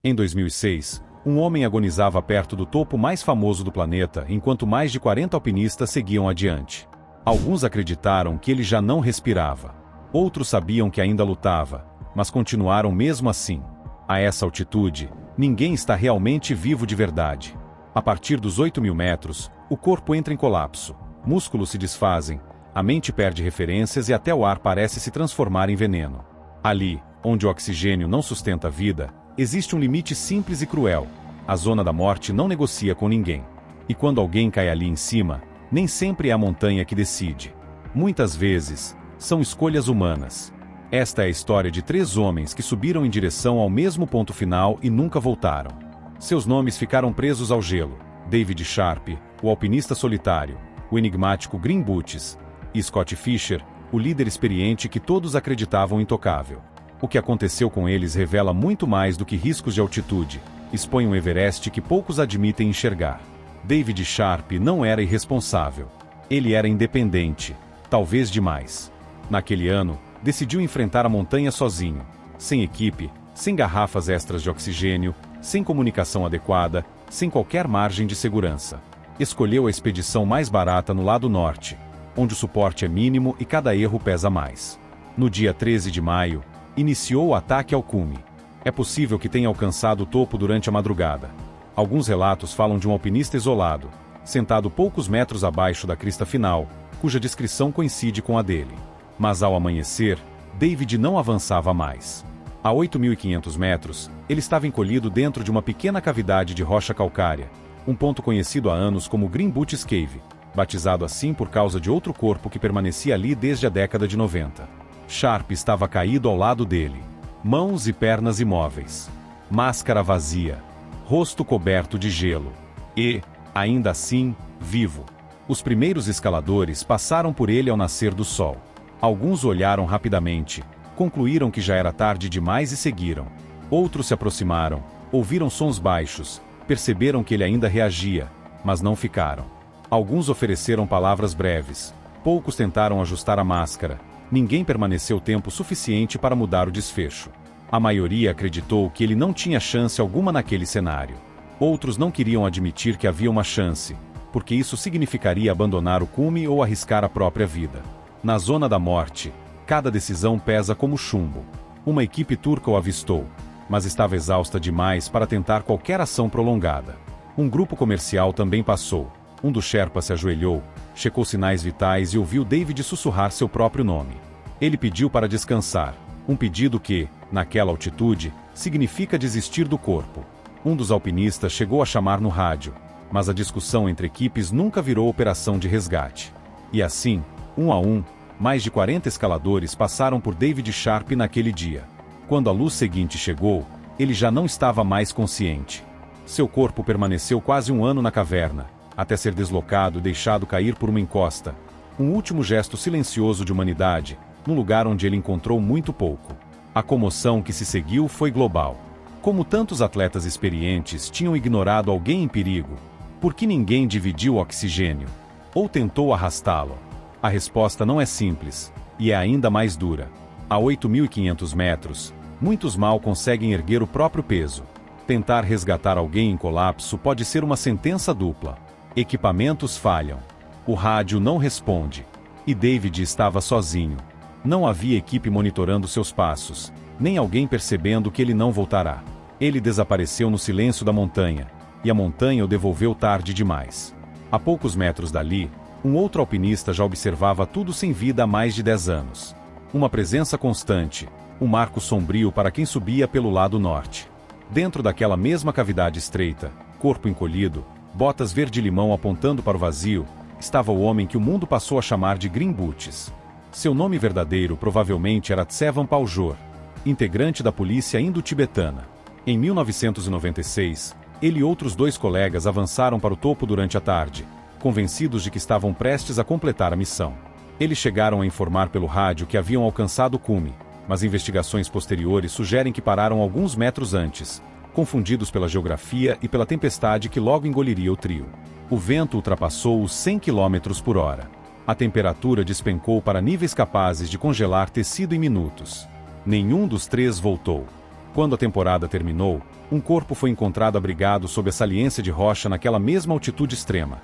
Em 2006, um homem agonizava perto do topo mais famoso do planeta enquanto mais de 40 alpinistas seguiam adiante. Alguns acreditaram que ele já não respirava. Outros sabiam que ainda lutava, mas continuaram mesmo assim. A essa altitude, ninguém está realmente vivo de verdade. A partir dos 8.000 metros, o corpo entra em colapso, músculos se desfazem, a mente perde referências e até o ar parece se transformar em veneno. Ali, onde o oxigênio não sustenta a vida, existe um limite simples e cruel. A zona da morte não negocia com ninguém. E quando alguém cai ali em cima, nem sempre é a montanha que decide. Muitas vezes, são escolhas humanas. Esta é a história de 3 homens que subiram em direção ao mesmo ponto final e nunca voltaram. Seus nomes ficaram presos ao gelo: David Sharp, o alpinista solitário, o enigmático Green Boots, e Scott Fischer, o líder experiente que todos acreditavam intocável. O que aconteceu com eles revela muito mais do que riscos de altitude, expõe um Everest que poucos admitem enxergar. David Sharp não era irresponsável. Ele era independente, talvez demais. Naquele ano, decidiu enfrentar a montanha sozinho, sem equipe, sem garrafas extras de oxigênio, sem comunicação adequada, sem qualquer margem de segurança. Escolheu a expedição mais barata no lado norte, onde o suporte é mínimo e cada erro pesa mais. No dia 13 de maio, iniciou o ataque ao cume. É possível que tenha alcançado o topo durante a madrugada. Alguns relatos falam de um alpinista isolado, sentado poucos metros abaixo da crista final, cuja descrição coincide com a dele. Mas ao amanhecer, David não avançava mais. A 8.500 metros, ele estava encolhido dentro de uma pequena cavidade de rocha calcária, um ponto conhecido há anos como Green Boots Cave, batizado assim por causa de outro corpo que permanecia ali desde a década de 90. Sharp estava caído ao lado dele, mãos e pernas imóveis, máscara vazia, rosto coberto de gelo. E, ainda assim, vivo. Os primeiros escaladores passaram por ele ao nascer do sol. Alguns olharam rapidamente, concluíram que já era tarde demais e seguiram. Outros se aproximaram, ouviram sons baixos, perceberam que ele ainda reagia, mas não ficaram. Alguns ofereceram palavras breves, poucos tentaram ajustar a máscara, ninguém permaneceu tempo suficiente para mudar o desfecho. A maioria acreditou que ele não tinha chance alguma naquele cenário. Outros não queriam admitir que havia uma chance, porque isso significaria abandonar o cume ou arriscar a própria vida. Na zona da morte, cada decisão pesa como chumbo. Uma equipe turca o avistou, mas estava exausta demais para tentar qualquer ação prolongada. Um grupo comercial também passou. Um dos Sherpas se ajoelhou, checou sinais vitais e ouviu David sussurrar seu próprio nome. Ele pediu para descansar, um pedido que, naquela altitude, significa desistir do corpo. Um dos alpinistas chegou a chamar no rádio, mas a discussão entre equipes nunca virou operação de resgate. E assim, um a um, mais de 40 escaladores passaram por David Sharp naquele dia. Quando a luz seguinte chegou, ele já não estava mais consciente. Seu corpo permaneceu quase um ano na caverna, até ser deslocado e deixado cair por uma encosta. Um último gesto silencioso de humanidade, num lugar onde ele encontrou muito pouco. A comoção que se seguiu foi global. Como tantos atletas experientes tinham ignorado alguém em perigo, por que ninguém dividiu o oxigênio? Ou tentou arrastá-lo? A resposta não é simples, e é ainda mais dura. A 8.500 metros, muitos mal conseguem erguer o próprio peso. Tentar resgatar alguém em colapso pode ser uma sentença dupla. Equipamentos falham. O rádio não responde. E David estava sozinho. Não havia equipe monitorando seus passos, nem alguém percebendo que ele não voltará. Ele desapareceu no silêncio da montanha, e a montanha o devolveu tarde demais. A poucos metros dali, um outro alpinista já observava tudo sem vida há mais de 10 anos. Uma presença constante, um marco sombrio para quem subia pelo lado norte. Dentro daquela mesma cavidade estreita, corpo encolhido, botas verde-limão apontando para o vazio, estava o homem que o mundo passou a chamar de Green Boots. Seu nome verdadeiro provavelmente era Tsevan Paljor, integrante da polícia indo-tibetana. Em 1996, ele e outros 2 colegas avançaram para o topo durante a tarde, convencidos de que estavam prestes a completar a missão. Eles chegaram a informar pelo rádio que haviam alcançado o cume, mas investigações posteriores sugerem que pararam alguns metros antes, confundidos pela geografia e pela tempestade que logo engoliria o trio. O vento ultrapassou os 100 km por hora. A temperatura despencou para níveis capazes de congelar tecido em minutos. Nenhum dos 3 voltou. Quando a temporada terminou, um corpo foi encontrado abrigado sob a saliência de rocha naquela mesma altitude extrema.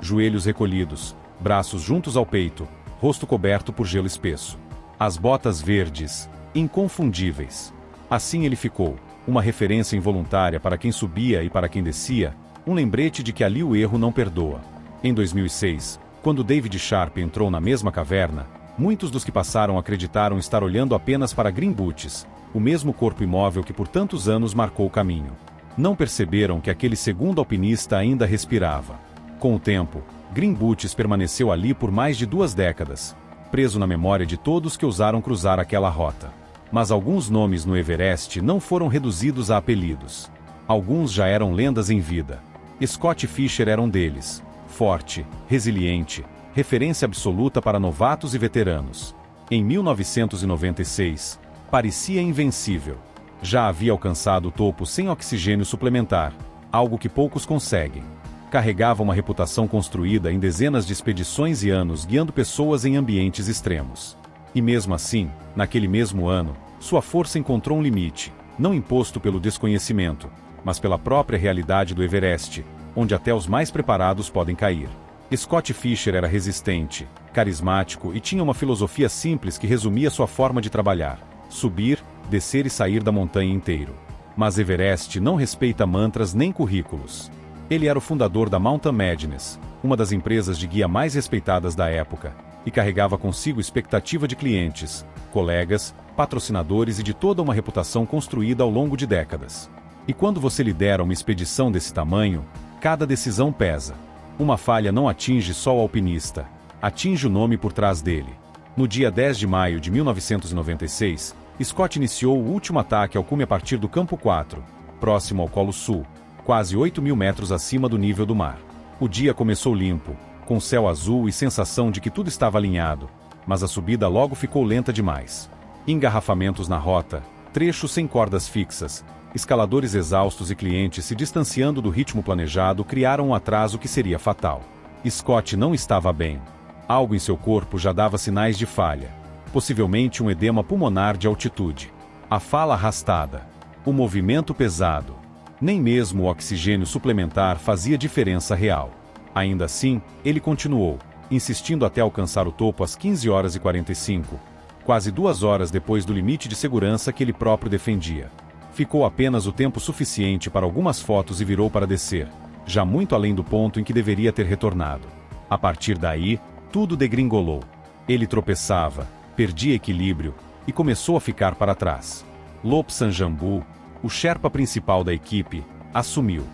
Joelhos recolhidos, braços juntos ao peito, rosto coberto por gelo espesso. As botas verdes, inconfundíveis. Assim ele ficou, uma referência involuntária para quem subia e para quem descia, um lembrete de que ali o erro não perdoa. Em 2006, quando David Sharp entrou na mesma caverna, muitos dos que passaram acreditaram estar olhando apenas para Green Boots, o mesmo corpo imóvel que por tantos anos marcou o caminho. Não perceberam que aquele segundo alpinista ainda respirava. Com o tempo, Green Boots permaneceu ali por mais de 2 décadas, preso na memória de todos que ousaram cruzar aquela rota. Mas alguns nomes no Everest não foram reduzidos a apelidos. Alguns já eram lendas em vida. Scott Fischer era um deles. Forte, resiliente, referência absoluta para novatos e veteranos. Em 1996, parecia invencível. Já havia alcançado o topo sem oxigênio suplementar, algo que poucos conseguem. Carregava uma reputação construída em dezenas de expedições e anos guiando pessoas em ambientes extremos. E mesmo assim, naquele mesmo ano, sua força encontrou um limite, não imposto pelo desconhecimento, mas pela própria realidade do Everest, onde até os mais preparados podem cair. Scott Fischer era resistente, carismático e tinha uma filosofia simples que resumia sua forma de trabalhar: subir, descer e sair da montanha inteiro. Mas Everest não respeita mantras nem currículos. Ele era o fundador da Mountain Madness, uma das empresas de guia mais respeitadas da época, e carregava consigo expectativa de clientes, colegas, patrocinadores e de toda uma reputação construída ao longo de décadas. E quando você lidera uma expedição desse tamanho, cada decisão pesa. Uma falha não atinge só o alpinista, atinge o nome por trás dele. No dia 10 de maio de 1996, Scott iniciou o último ataque ao cume a partir do Campo 4, próximo ao Colo Sul, quase 8.000 metros acima do nível do mar. O dia começou limpo, com céu azul e sensação de que tudo estava alinhado, mas a subida logo ficou lenta demais. Engarrafamentos na rota, trechos sem cordas fixas, escaladores exaustos e clientes se distanciando do ritmo planejado criaram um atraso que seria fatal. Scott não estava bem. Algo em seu corpo já dava sinais de falha, possivelmente um edema pulmonar de altitude. A fala arrastada, o movimento pesado. Nem mesmo o oxigênio suplementar fazia diferença real. Ainda assim, ele continuou, insistindo até alcançar o topo às 15h45, quase 2 horas depois do limite de segurança que ele próprio defendia. Ficou apenas o tempo suficiente para algumas fotos e virou para descer, já muito além do ponto em que deveria ter retornado. A partir daí, tudo degringolou. Ele tropeçava, perdia equilíbrio e começou a ficar para trás. Lobsang Jambu, o sherpa principal da equipe, assumiu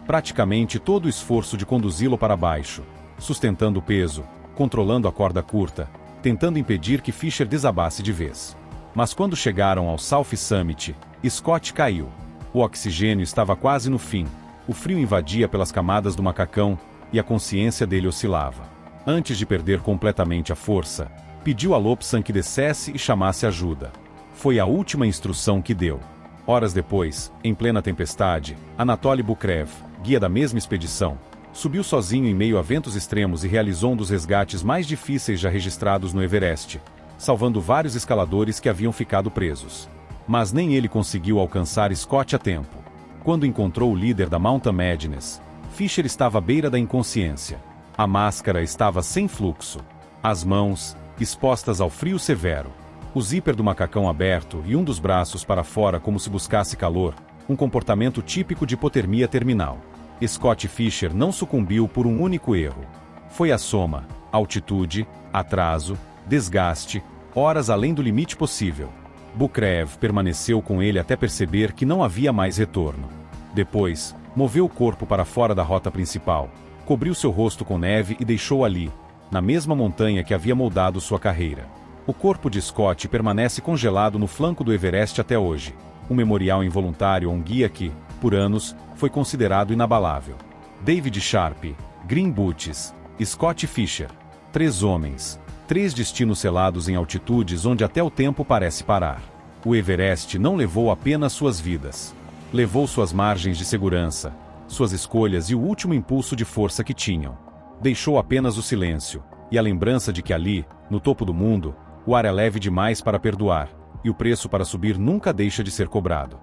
praticamente todo o esforço de conduzi-lo para baixo, sustentando o peso, controlando a corda curta, tentando impedir que Fischer desabasse de vez. Mas quando chegaram ao South Summit, Scott caiu. O oxigênio estava quase no fim, o frio invadia pelas camadas do macacão e a consciência dele oscilava. Antes de perder completamente a força, pediu a Lobsang que descesse e chamasse ajuda. Foi a última instrução que deu. Horas depois, em plena tempestade, Anatoly Bukrev, guia da mesma expedição, subiu sozinho em meio a ventos extremos e realizou um dos resgates mais difíceis já registrados no Everest, salvando vários escaladores que haviam ficado presos. Mas nem ele conseguiu alcançar Scott a tempo. Quando encontrou o líder da Mountain Madness, Fischer estava à beira da inconsciência. A máscara estava sem fluxo. As mãos, expostas ao frio severo. O zíper do macacão aberto e um dos braços para fora como se buscasse calor, um comportamento típico de hipotermia terminal. Scott Fischer não sucumbiu por um único erro. Foi a soma, altitude, atraso, desgaste, horas além do limite possível. Bukrev permaneceu com ele até perceber que não havia mais retorno. Depois, moveu o corpo para fora da rota principal, cobriu seu rosto com neve e deixou ali, na mesma montanha que havia moldado sua carreira. O corpo de Scott permanece congelado no flanco do Everest até hoje, um memorial involuntário a um guia que, por anos, foi considerado inabalável. David Sharp, Green Boots, Scott Fischer. 3 homens, 3 destinos selados em altitudes onde até o tempo parece parar. O Everest não levou apenas suas vidas. Levou suas margens de segurança, suas escolhas e o último impulso de força que tinham. Deixou apenas o silêncio, e a lembrança de que ali, no topo do mundo, o ar é leve demais para perdoar, e o preço para subir nunca deixa de ser cobrado.